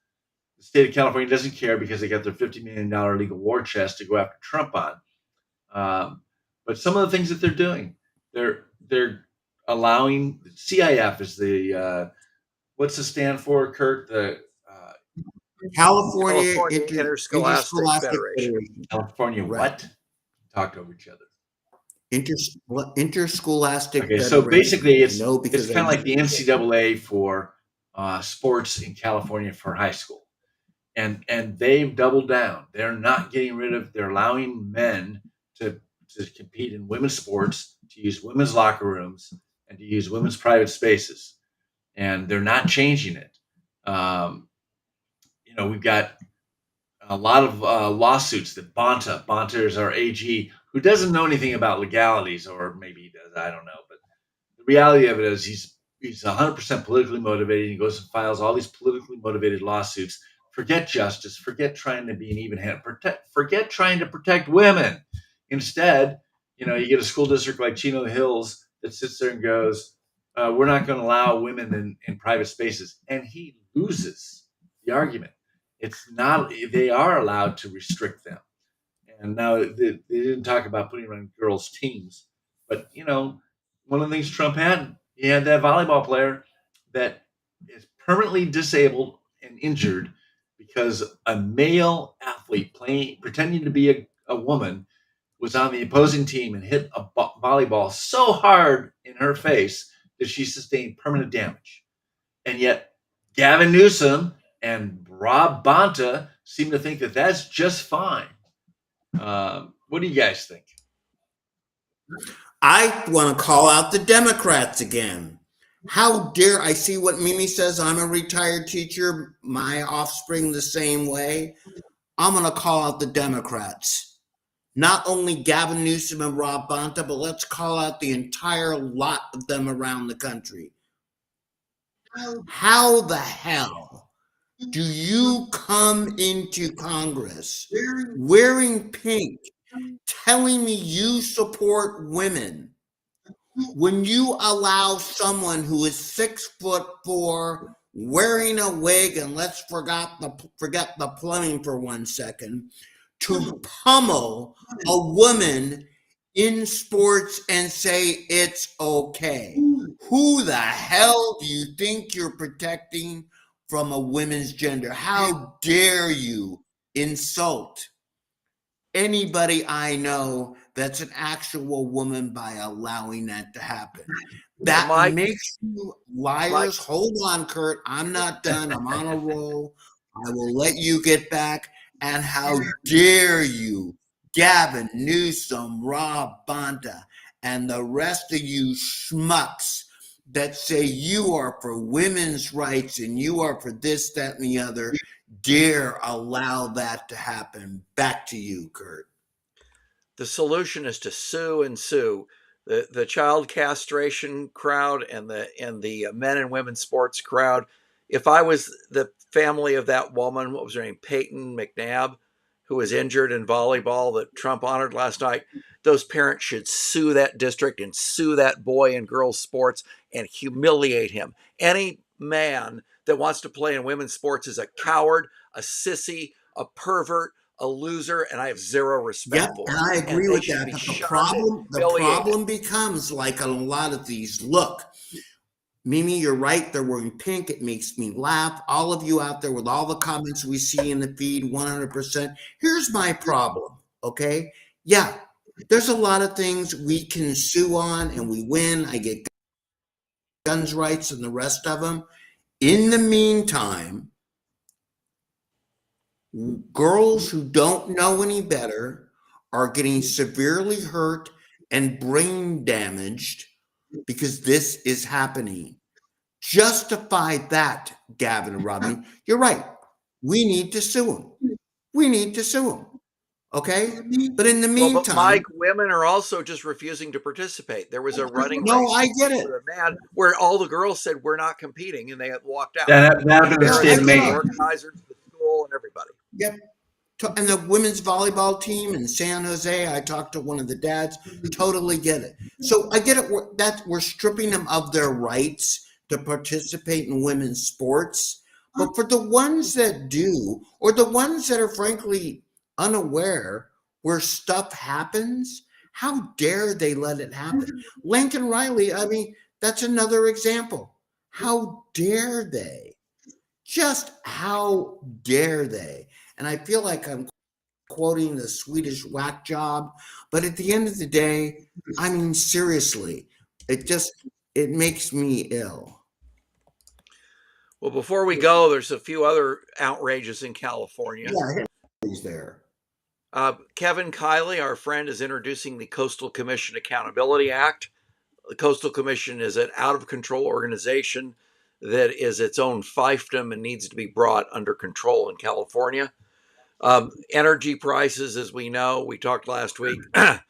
the state of California doesn't care because they got their $50 million legal war chest to go after Trump on. But some of the things that they're doing, they're allowing CIF is the what's the stand for, Kurt? The California Interscholastic Federation. California Right. what? Talk over each other. Interscholastic Okay, Federation. so basically it's because kind of like the NCAA for sports in California for high school. And they've doubled down. They're not getting rid of, they're allowing men to compete in women's sports, to use women's locker rooms, and to use women's private spaces. And they're not changing it. We've got a lot of lawsuits that Bonta is our AG, who doesn't know anything about legalities, or maybe he does, I don't know. But the reality of it is he's 100% politically motivated. He goes and files all these politically motivated lawsuits. Forget justice. Forget trying to be an even hand. Forget trying to protect women. Instead, you get a school district like Chino Hills that sits there and goes, we're not going to allow women in private spaces. And he loses the argument. It's not, they are allowed to restrict them. And now they didn't talk about putting them on girls' teams. But, one of the things Trump had, he had that volleyball player that is permanently disabled and injured because a male athlete pretending to be a woman was on the opposing team and hit a volleyball so hard in her face that she sustained permanent damage. And yet Gavin Newsom and Rob Bonta seem to think that that's just fine. What do you guys think? I want to call out the Democrats again. How dare I see what Mimi says? I'm a retired teacher, my offspring the same way. I'm going to call out the Democrats. Not only Gavin Newsom and Rob Bonta, but let's call out the entire lot of them around the country. How the hell do you come into Congress wearing pink, telling me you support women, when you allow someone who is 6'4", wearing a wig, and let's forget the plumbing for 1 second, to pummel a woman in sports and say it's okay? Who the hell do you think you're protecting from a women's gender? How dare you insult anybody I know that's an actual woman by allowing that to happen? That makes you liars. Hold on, Kurt. I'm not done. I'm on a roll. I will let you get back. And how dare you, Gavin Newsom, Rob Bonta, and the rest of you schmucks that say you are for women's rights and you are for this, that, and the other, dare allow that to happen. Back to you, Kurt. The solution is to sue and sue. The child castration crowd and the men and women sports crowd. If I was the family of that woman, what was her name, Peyton McNabb, who was injured in volleyball that Trump honored last night, those parents should sue that district and sue that boy in girls sports and humiliate him. Any man that wants to play in women's sports is a coward, a sissy, a pervert, a loser, and I have zero respect for him. And I agree with that. But the problem becomes, like on a lot of these, look, Mimi, you're right. They're wearing pink. It makes me laugh. All of you out there with all the comments we see in the feed, 100%. Here's my problem, okay? Yeah, there's a lot of things we can sue on and we win. I get guns rights and the rest of them. In the meantime, girls who don't know any better are getting severely hurt and brain damaged because this is happening. Justify that, Gavin and Robin. You're right. We need to sue them. We need to sue them. Okay? But in the meantime... Mike, women are also just refusing to participate. There was a running race. No, I get it. Where all the girls said, we're not competing, and they walked out. That happened in the state of Maine. Organizers, the school, and everybody. Yep. And the women's volleyball team in San Jose, I talked to one of the dads, totally get it. So I get it that we're stripping them of their rights to participate in women's sports. But for the ones that do, or the ones that are frankly unaware where stuff happens, how dare they let it happen? Lincoln Riley, I mean, that's another example. How dare they? Just how dare they? And I feel like I'm quoting the Swedish whack job, but at the end of the day, I mean, seriously, it makes me ill. Well, before we go, there's a few other outrages in California. Yeah, he's there. Kevin Kiley, our friend, is introducing the Coastal Commission Accountability Act. The Coastal Commission is an out-of-control organization that is its own fiefdom and needs to be brought under control in California. Energy prices, as we know, we talked last week, are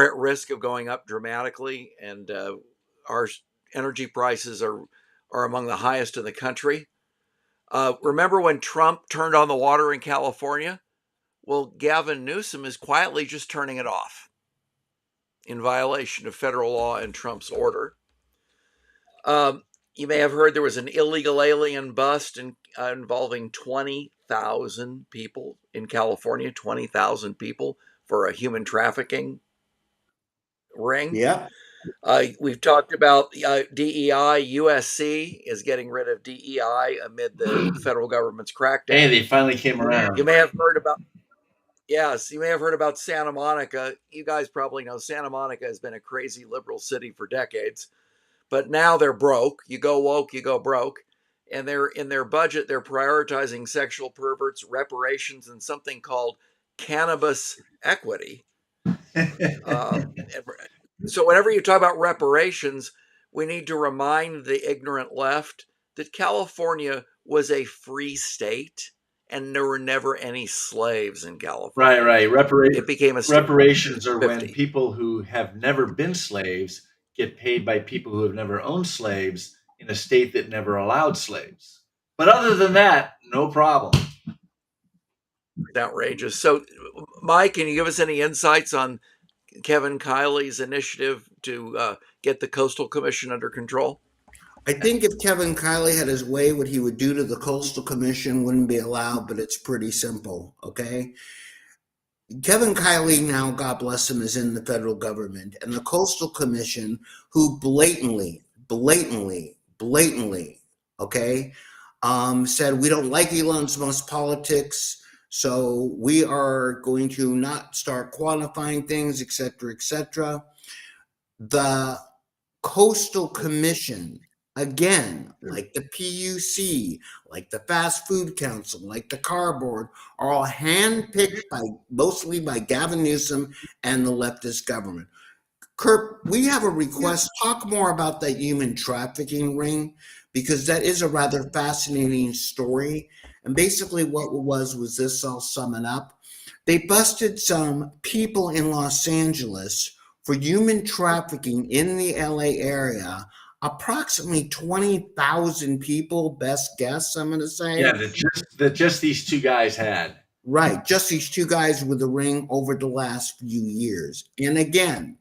at risk of going up dramatically, and our energy prices are among the highest in the country. Remember when Trump turned on the water in California? Well, Gavin Newsom is quietly just turning it off in violation of federal law and Trump's order. You may have heard there was an illegal alien bust involving 20,000 people in California, 20,000 people for a human trafficking ring. Yeah. We've talked about DEI. USC is getting rid of DEI amid the federal government's crackdown. Hey, they finally came around. You may have heard about Santa Monica. You guys probably know Santa Monica has been a crazy liberal city for decades, but now they're broke. You go woke, you go broke. And they're in their budget, they're prioritizing sexual perverts, reparations, and something called cannabis equity. So whenever you talk about reparations, we need to remind the ignorant left that California was a free state and there were never any slaves in California. Right. It became a reparations are when people who have never been slaves get paid by people who have never owned slaves in a state that never allowed slaves. But other than that, no problem. Outrageous. So, Mike, can you give us any insights on Kevin Kiley's initiative to get the Coastal Commission under control? I think if Kevin Kiley had his way, what he would do to the Coastal Commission wouldn't be allowed, but it's pretty simple, okay? Kevin Kiley now, God bless him, is in the federal government, and the Coastal Commission, who blatantly, okay, said we don't like Elon Musk's politics, so we are going to not start quantifying things, et cetera. The Coastal Commission, again, like the PUC, like the Fast Food Council, like the Car Board, are all handpicked mostly by Gavin Newsom and the leftist government. Kurt, we have a request. Talk more about that human trafficking ring, because that is a rather fascinating story. And basically what it was this, I'll sum it up. They busted some people in Los Angeles for human trafficking in the LA area. Approximately 20,000 people, best guess, I'm going to say. Yeah, that just these two guys had. Right, just these two guys with the ring over the last few years. And again,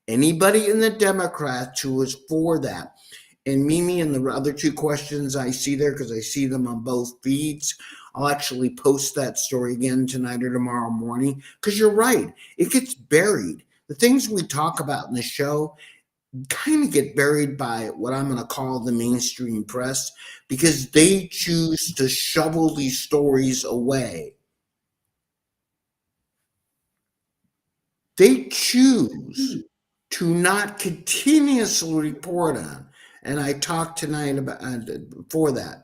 anybody in the Democrats who was for that, and Mimi and the other two questions I see there, because I see them on both feeds, I'll actually post that story again tonight or tomorrow morning, because you're right, it gets buried. The things we talk about in the show kind of get buried by what I'm going to call the mainstream press, because they choose to shovel these stories away. They choose to not continuously report on. And I talked tonight about before that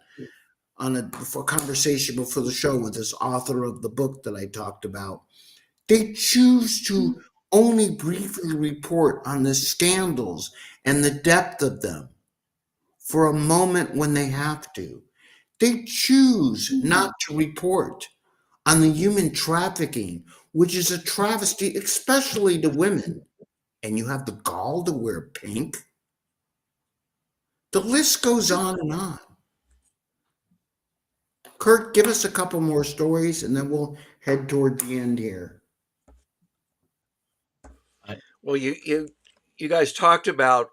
on a conversation before the show with this author of the book that I talked about. They choose to only briefly report on the scandals and the depth of them for a moment when they have to. They choose not to report on the human trafficking, which is a travesty, especially to women. And you have the gall to wear pink. The list goes on and on. Kurt, give us a couple more stories and then we'll head toward the end here. Well, you guys talked about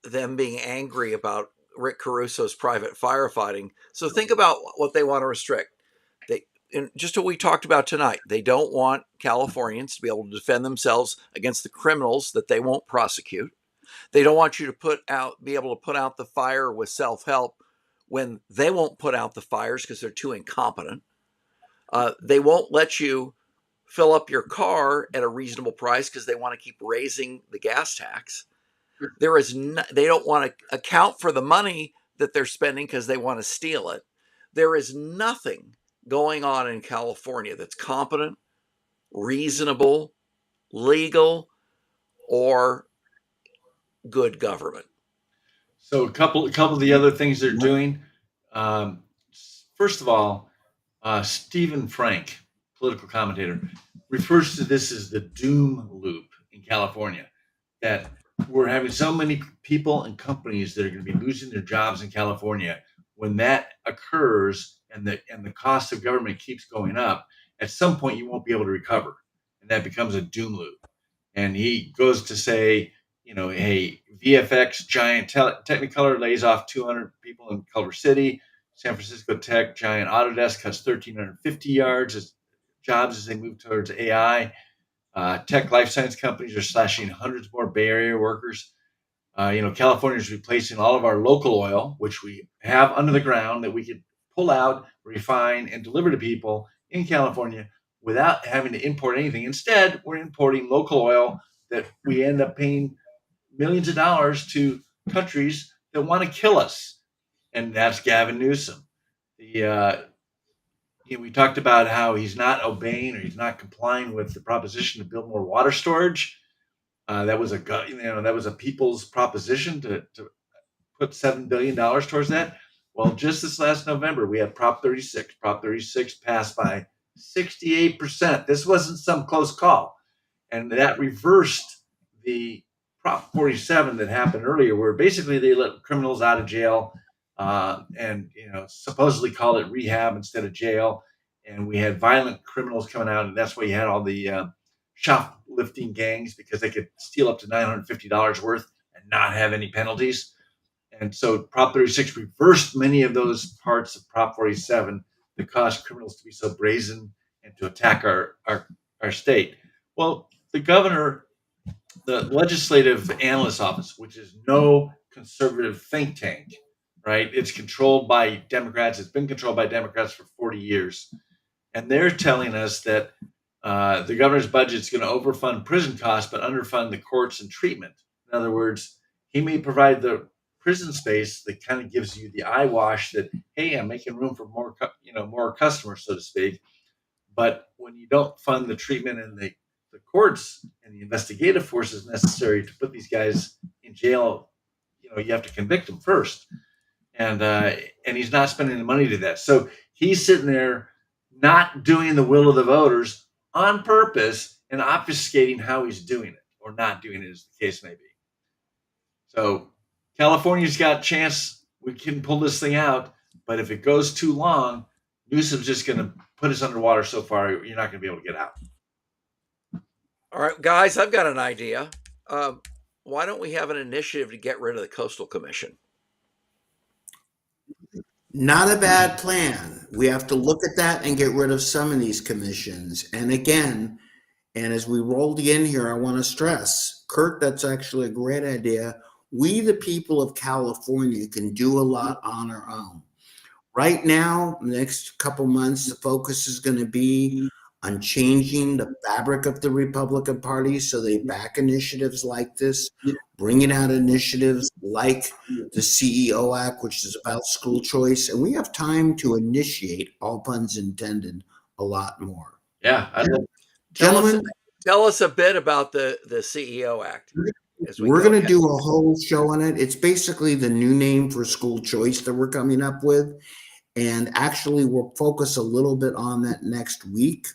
them being angry about Rick Caruso's private firefighting. So think about what they want to restrict. Just what we talked about tonight, they don't want Californians to be able to defend themselves against the criminals that they won't prosecute. They don't want you to be able to put out the fire with self-help when they won't put out the fires because they're too incompetent. They won't let you fill up your car at a reasonable price because they want to keep raising the gas tax. They don't want to account for the money that they're spending because they want to steal it. There is nothing going on in California that's competent, reasonable, legal, or good government. So a couple of the other things they're doing. First of all, Stephen Frank, political commentator, refers to this as the doom loop in California, that we're having so many people and companies that are going to be losing their jobs in California. When that occurs and the cost of government keeps going up, at some point you won't be able to recover, and that becomes a doom loop. And he goes to say, hey, VFX giant Technicolor lays off 200 people in Culver City. San Francisco Tech giant Autodesk cuts 1,350 jobs as they move towards AI. Tech life science companies are slashing hundreds more Bay Area workers. California is replacing all of our local oil, which we have under the ground that we could pull out, refine, and deliver to people in California without having to import anything. Instead, we're importing local oil that we end up paying millions of dollars to countries that want to kill us. And that's Gavin Newsom. We talked about how he's not obeying or he's not complying with the proposition to build more water storage. That was a people's proposition to put $7 billion towards that. Well, just this last November, we had Prop 36. Prop 36 passed by 68%. This wasn't some close call. And that reversed the Prop 47 that happened earlier, where basically they let criminals out of jail and supposedly called it rehab instead of jail. And we had violent criminals coming out, and that's why you had all the shoplifting gangs, because they could steal up to $950 worth and not have any penalties. And so Prop 36 reversed many of those parts of Prop 47 that caused criminals to be so brazen and to attack our state. Well, the governor, the Legislative Analyst Office, which is no conservative think tank, right? It's controlled by Democrats. It's been controlled by Democrats for 40 years. And they're telling us that the governor's budget is going to overfund prison costs, but underfund the courts and treatment. In other words, he may provide the prison space that kind of gives you the eyewash that, hey, I'm making room for more customers, so to speak. But when you don't fund the treatment and the courts and the investigative forces necessary to put these guys in jail, you have to convict them first. And he's not spending the money to do that. So he's sitting there not doing the will of the voters on purpose and obfuscating how he's doing it or not doing it, as the case may be. So California's got a chance. We can pull this thing out. But if it goes too long, Newsom's just going to put us underwater so far, you're not going to be able to get out. All right, guys, I've got an idea. Why don't we have an initiative to get rid of the Coastal Commission? Not a bad plan. We have to look at that and get rid of some of these commissions. And again, and as we rolled in here, I want to stress, Kurt, that's actually a great idea. We, the people of California, can do a lot on our own. Right now, the next couple months, the focus is going to be on changing the fabric of the Republican Party so they back initiatives like this, bringing out initiatives like the CEO Act, which is about school choice. And we have time to initiate, all puns intended, a lot more. Yeah. Gentlemen, tell us a bit about the CEO Act. We're going to do a whole show on it. It's basically the new name for school choice that we're coming up with. And actually, we'll focus a little bit on that next week.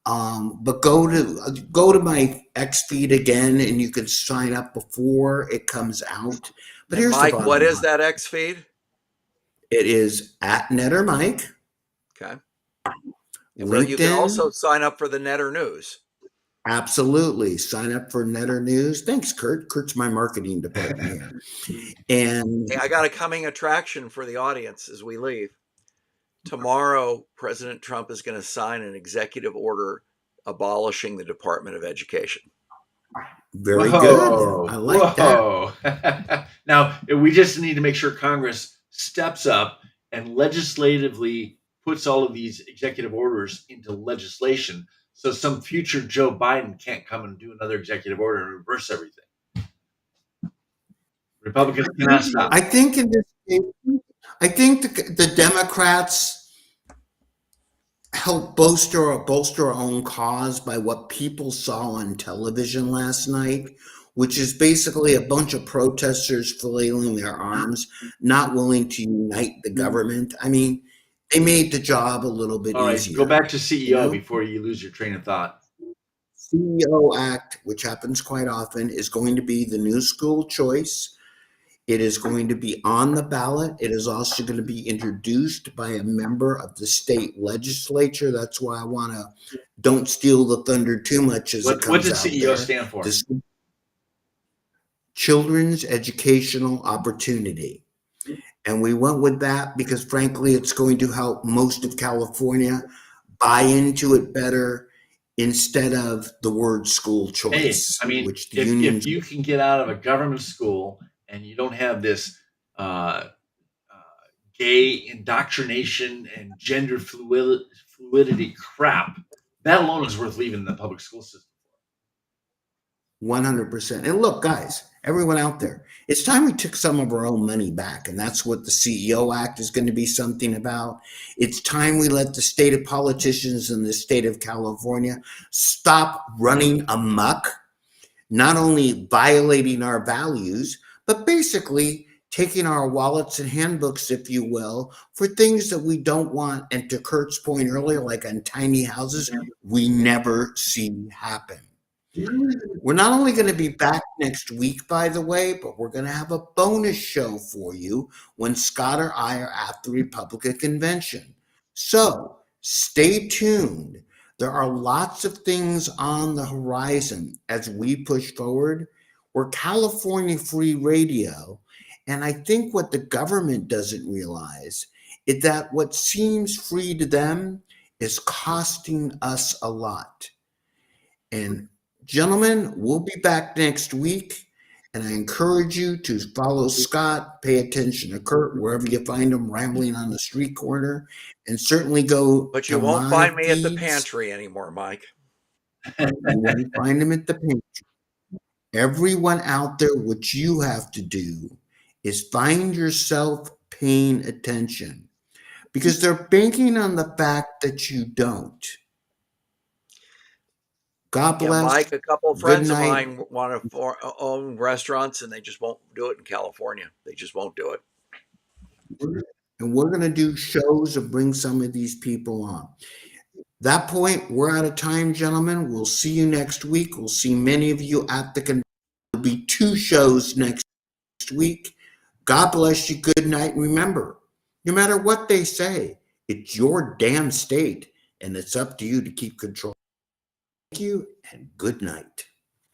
But go to my X feed again, and you can sign up before it comes out. But here's Mike, the what is that X feed? It is @NetterMike. Okay. Well, you can LinkedIn, also sign up for the Netter News. absolutely. Sign up for Netter News. Thanks, Kurt. Kurt's my marketing department here. And Hey, I got a coming attraction for the audience as we leave. Tomorrow, President Trump is going to sign an executive order abolishing the Department of Education. very Whoa, good. I like that. whoa. Now, we just need to make sure Congress steps up and legislatively puts all of these executive orders into legislation so some future Joe Biden can't come and do another executive order and reverse everything. Republicans cannot stop. I think in this case, I think the Democrats help bolster our own cause by what people saw on television last night, which is basically a bunch of protesters flailing their arms, not willing to unite the government. I mean, they made the job a little bit All right, easier. go back to CEO you know? before you lose your train of thought. CEO Act, which happens quite often, is going to be the new school choice. It is going to be on the ballot. It is also going to be introduced by a member of the state legislature. That's why I want to don't steal the thunder too much as it comes What did out CEO there. stand for? This Children's Educational Opportunity. And we went with that because, frankly, it's going to help most of California buy into it better instead of the word school choice. Hey, I mean, which the if you can get out of a government school and you don't have this gay indoctrination and gender fluidity crap, that alone is worth leaving the public school system. 100%. And look, guys, everyone out there, it's time we took some of our own money back. And that's what the CEO Act is going to be something about. It's time we let the state of politicians in the state of California stop running amok, not only violating our values, but basically taking our wallets and handbooks, if you will, for things that we don't want. And to Kurt's point earlier, like on tiny houses, we never see happen. We're not only going to be back next week, by the way, but we're going to have a bonus show for you when Scott or I are at the Republican convention. So stay tuned. There are lots of things on the horizon as we push forward. We're California Free Radio. And I think what the government doesn't realize is that what seems free to them is costing us a lot. And gentlemen, we'll be back next week, and I encourage you to follow Scott, pay attention to Kurt wherever you find him rambling on the street corner, and certainly go. But you to won't my find me at the feeds. pantry anymore, Mike. You won't find him at the pantry. Everyone out there, what you have to do is find yourself paying attention, because they're banking on the fact that you don't. God bless. Yeah, Mike, a couple of friends of night. mine want to own restaurants, and they just won't do it in California. They just won't do it. And we're going to do shows and bring some of these people on. That point, we're out of time, gentlemen. We'll see you next week. We'll see many of you at the convention. There'll be 2 shows next week. God bless you. Good night. And remember, no matter what they say, it's your damn state, and it's up to you to keep control. Thank you, and good night.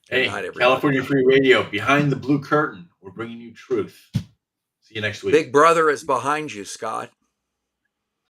Hey, Good night, everybody. California Free Radio, behind the blue curtain. We're bringing you truth. See you next week. Big Brother is behind you, Scott.